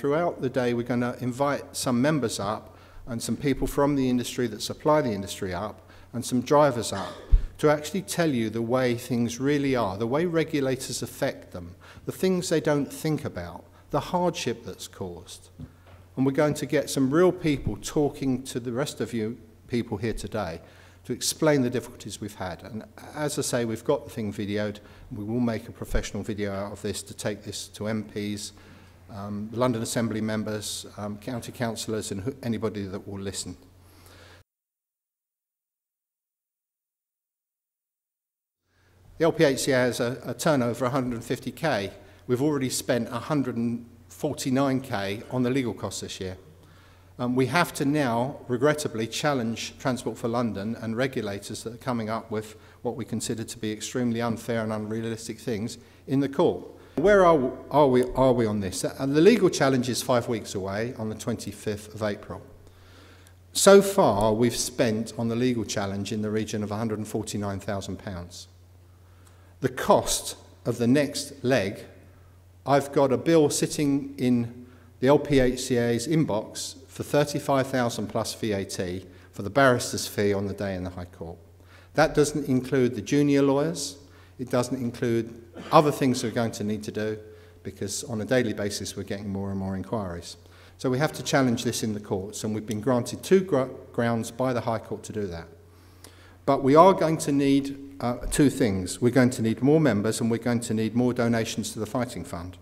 throughout the day we're going to invite some members up and some people from the industry that supply the industry up and some drivers up to actually tell you the way things really are, the way regulators affect them, the things they don't think about, the hardship that's caused. And we're going to get some real people talking to the rest of you people here today to explain the difficulties we've had. And as I say, we've got the thing videoed. We will make a professional video out of this to take this to MPs, London Assembly members, county councillors and anybody that will listen. The LPHCA has a turnover of 150k. We've already spent 149k on the legal costs this year. We have to now, regrettably, challenge Transport for London and regulators that are coming up with what we consider to be extremely unfair and unrealistic things in the court. Where are we on this? The legal challenge is 5 weeks away on the 25th of April. So far, we've spent on the legal challenge in the region of £149,000. The cost of the next leg, I've got a bill sitting in the LPHCA's inbox for £35,000 plus VAT for the barrister's fee on the day in the High Court. That doesn't include the junior lawyers. It doesn't include other things we're going to need to do because on a daily basis we're getting more and more inquiries. So we have to challenge this in the courts, and we've been granted 2 grounds by the High Court to do that. But we are going to need 2 things. We're going to need more members and we're going to need more donations to the Fighting Fund.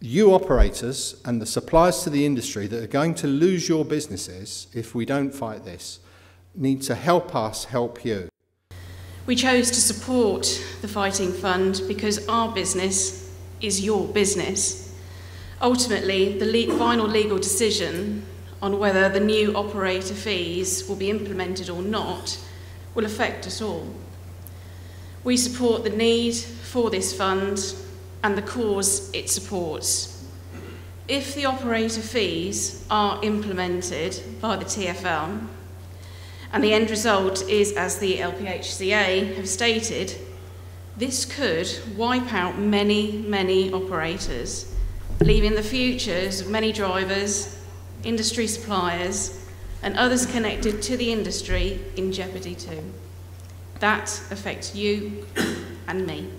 You operators and the suppliers to the industry that are going to lose your businesses if we don't fight this need to help us help you. We chose to support the Fighting Fund because our business is your business. Ultimately, the final legal decision on whether the new operator fees will be implemented or not will affect us all. We support the need for this fund and the cause it supports. If the operator fees are implemented by the TfL, and the end result is, as the LPHCA have stated, this could wipe out many, many operators, leaving the futures of many drivers, industry suppliers, and others connected to the industry in jeopardy too. That affects you and me.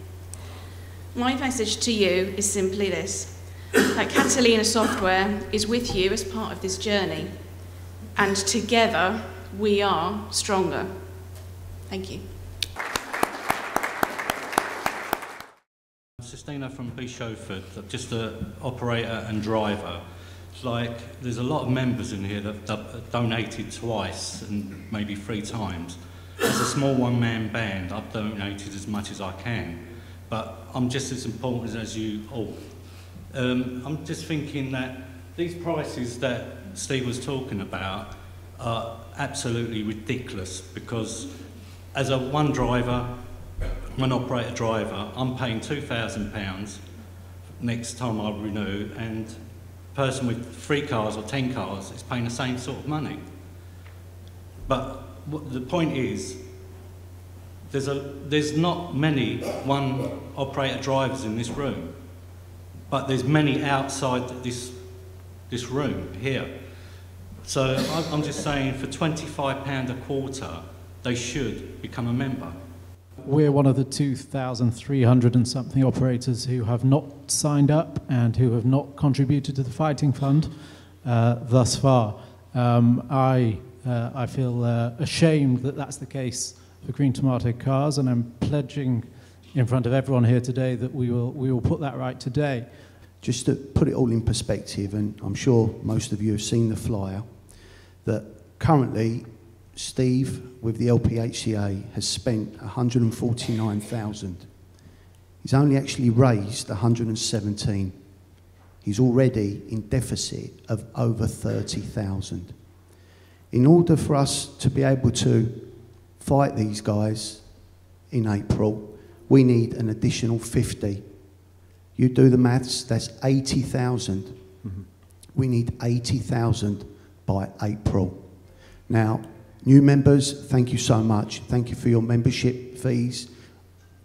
My message to you is simply this, that Catalina Software is with you as part of this journey, and together we are stronger. Thank you. Sistina from B. Chauffeur, just an operator and driver. It's like there's a lot of members in here that donated twice and maybe 3 times. As a small one-man band, I've donated as much as I can, but I'm just as important as you all. I'm just thinking that these prices that Steve was talking about are absolutely ridiculous, because as a one operator driver, I'm paying £2,000 next time I renew, and a person with 3 cars or 10 cars is paying the same sort of money. But the point is, there's not many one operator drivers in this room, but there's many outside this room here. So I'm just saying, for £25 a quarter, they should become a member. We're one of the 2,300 and something operators who have not signed up and who have not contributed to the Fighting Fund thus far. I feel ashamed that that's the case for Green Tomato Cars, and I'm pledging in front of everyone here today that we will put that right today. Just to put it all in perspective, and I'm sure most of you have seen the flyer, that currently Steve with the LPHCA has spent 149,000. He's only actually raised 117. He's already in deficit of over 30,000. In order for us to be able to fight these guys in April, we need an additional 50. You do the maths, that's 80,000. Mm-hmm. We need 80,000 by April. Now, new members, thank you so much. Thank you for your membership fees.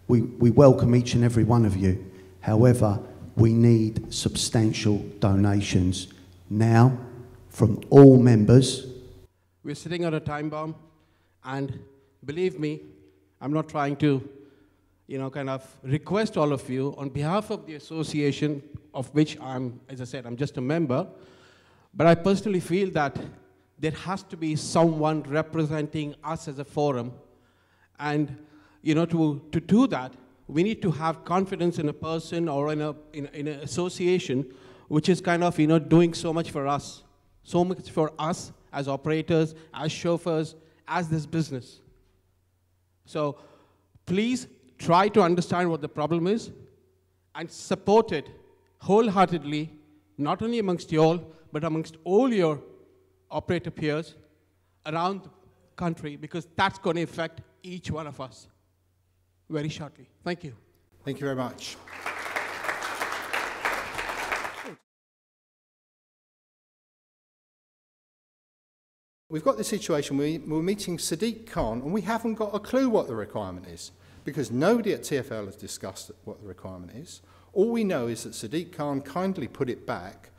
We welcome each and every one of you. However, we need substantial donations now from all members. We're sitting on a time bomb, and believe me, I'm not trying to, kind of request all of you on behalf of the association, of which as I said, I'm just a member, but I personally feel that there has to be someone representing us as a forum, and to do that, we need to have confidence in a person or in an association which is kind of doing so much for us as operators, as chauffeurs, as this business. So please try to understand what the problem is and support it wholeheartedly, not only amongst you all, but amongst all your operator peers around the country, because that's going to affect each one of us very shortly. Thank you. Thank you very much. We've got this situation, we're meeting Sadiq Khan, and we haven't got a clue what the requirement is, because nobody at TfL has discussed what the requirement is. All we know is that Sadiq Khan kindly put it back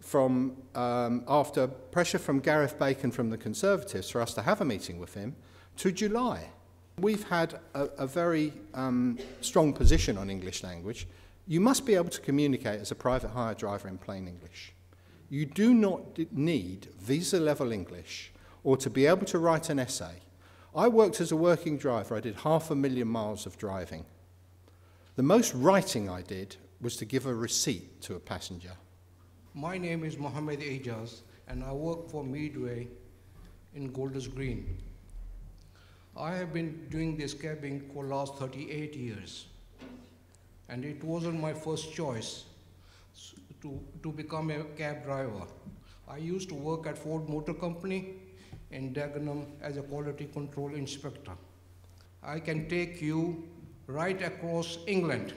from, after pressure from Gareth Bacon from the Conservatives for us to have a meeting with him, to July. We've had a very strong position on English language. You must be able to communicate as a private hire driver in plain English. You do not need visa-level English or to be able to write an essay. I worked as a working driver. I did 500,000 miles of driving. The most writing I did was to give a receipt to a passenger. My name is Mohammed Ejaz, and I work for Midway in Golders Green. I have been doing this cabbing for the last 38 years, and it wasn't my first choice to become a cab driver. I used to work at Ford Motor Company in Dagenham as a quality control inspector. I can take you right across England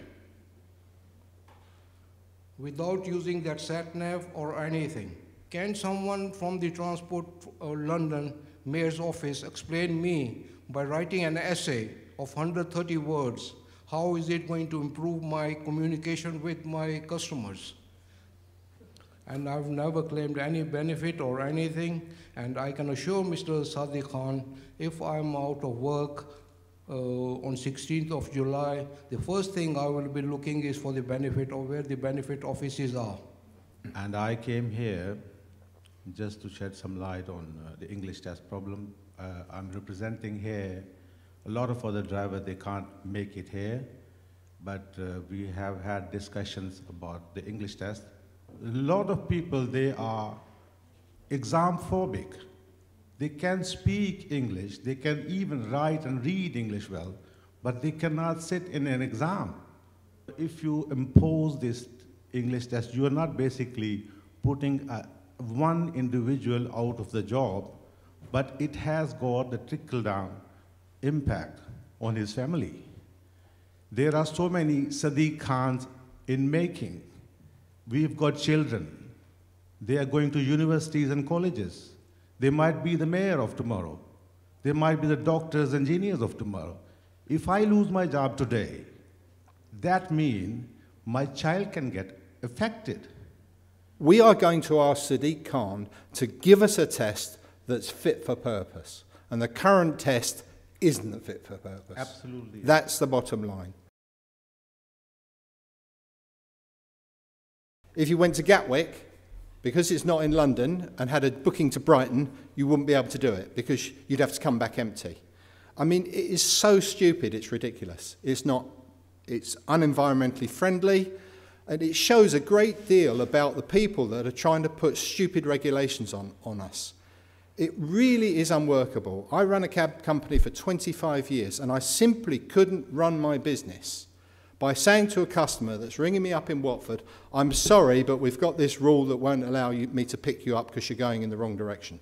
without using that sat-nav or anything. Can someone from the Transport London Mayor's office explain me, by writing an essay of 130 words, how is it going to improve my communication with my customers? And I've never claimed any benefit or anything, and I can assure Mr. Sadiq Khan, if I'm out of work on 16th of July, the first thing I will be looking is for the benefit or where the benefit offices are. And I came here just to shed some light on the English test problem. I'm representing here a lot of other drivers, they can't make it here, but we have had discussions about the English test. A lot of people, they are exam phobic. They can speak English, they can even write and read English well, but they cannot sit in an exam. If you impose this English test, you are not basically putting one individual out of the job, but it has got the trickle-down impact on his family. There are so many Sadiq Khans in making. We've got children. They are going to universities and colleges. They might be the mayor of tomorrow. They might be the doctors, engineers of tomorrow. If I lose my job today, that means my child can get affected. We are going to ask Sadiq Khan to give us a test that's fit for purpose. And the current test isn't fit for purpose. Absolutely. That's the bottom line. If you went to Gatwick, because it's not in London, and had a booking to Brighton, you wouldn't be able to do it because you'd have to come back empty. I mean, it is so stupid, it's ridiculous. It's unenvironmentally friendly, and it shows a great deal about the people that are trying to put stupid regulations on us. It really is unworkable. I ran a cab company for 25 years, and I simply couldn't run my business by saying to a customer that's ringing me up in Watford, I'm sorry, but we've got this rule that won't allow me to pick you up because you're going in the wrong direction.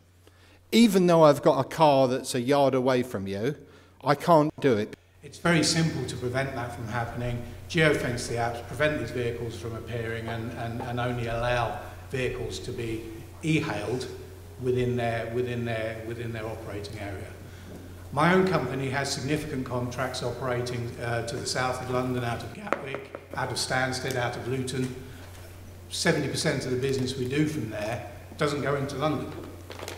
Even though I've got a car that's a yard away from you, I can't do it. It's very simple to prevent that from happening. Geofence the apps, prevent these vehicles from appearing, and only allow vehicles to be e-hailed within their operating area. My own company has significant contracts operating to the south of London, out of Gatwick, out of Stansted, out of Luton. 70% of the business we do from there doesn't go into London.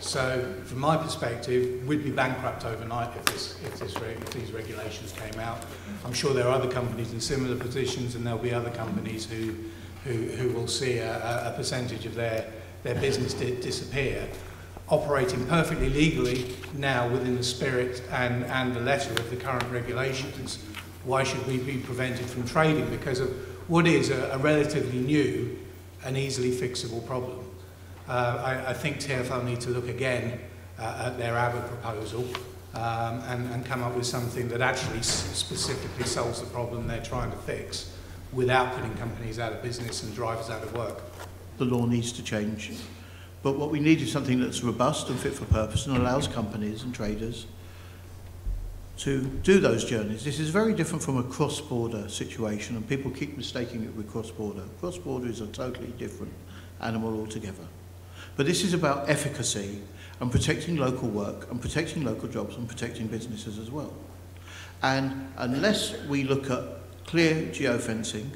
So, from my perspective, we'd be bankrupt overnight if these regulations came out. I'm sure there are other companies in similar positions, and there'll be other companies who will see a percentage of their business disappear. Operating perfectly legally now within the spirit and the letter of the current regulations, why should we be prevented from trading because of what is a relatively new and easily fixable problem? I think TfL need to look again at their ABBA proposal and come up with something that actually specifically solves the problem they're trying to fix without putting companies out of business and drivers out of work. The law needs to change. But what we need is something that's robust and fit for purpose and allows companies and traders to do those journeys. This is very different from a cross-border situation, and people keep mistaking it with cross-border. Cross-border is a totally different animal altogether. But this is about efficacy and protecting local work and protecting local jobs and protecting businesses as well. And unless we look at clear geofencing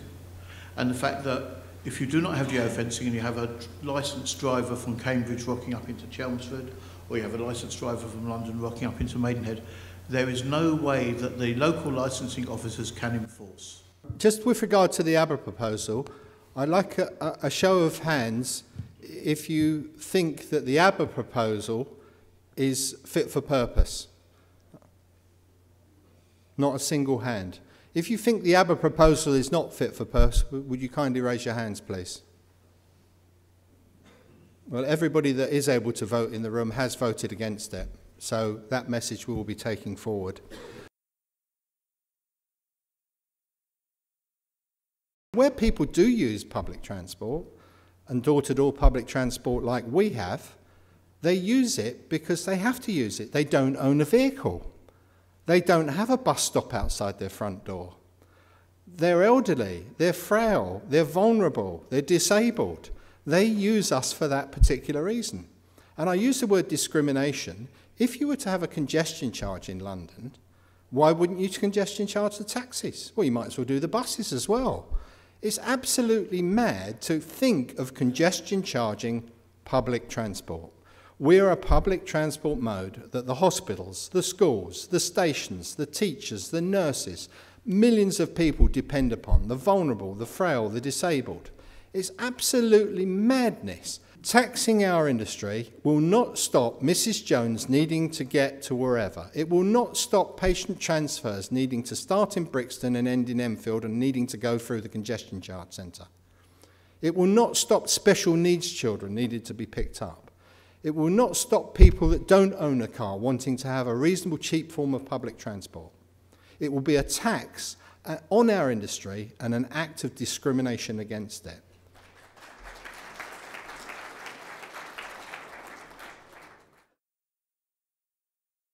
and the fact that if you do not have geofencing and you have a licensed driver from Cambridge rocking up into Chelmsford, or you have a licensed driver from London rocking up into Maidenhead, there is no way that the local licensing officers can enforce. Just with regard to the ABBA proposal, I'd like a show of hands if you think that the ABBA proposal is fit for purpose. Not a single hand. If you think the ABBA proposal is not fit for purpose, would you kindly raise your hands, please? Well, everybody that is able to vote in the room has voted against it, so that message we will be taking forward. Where people do use public transport, and door-to-door public transport like we have, they use it because they have to use it. They don't own a vehicle. They don't have a bus stop outside their front door. They're elderly, they're frail, they're vulnerable, they're disabled. They use us for that particular reason. And I use the word discrimination. If you were to have a congestion charge in London, why wouldn't you congestion charge the taxis? Well, you might as well do the buses as well. It's absolutely mad to think of congestion charging public transport. We're a public transport mode that the hospitals, the schools, the stations, the teachers, the nurses, millions of people depend upon, the vulnerable, the frail, the disabled. It's absolutely madness. Taxing our industry will not stop Mrs. Jones needing to get to wherever. It will not stop patient transfers needing to start in Brixton and end in Enfield and needing to go through the congestion charge centre. It will not stop special needs children needing to be picked up. It will not stop people that don't own a car wanting to have a reasonable, cheap form of public transport. It will be a tax on our industry and an act of discrimination against it.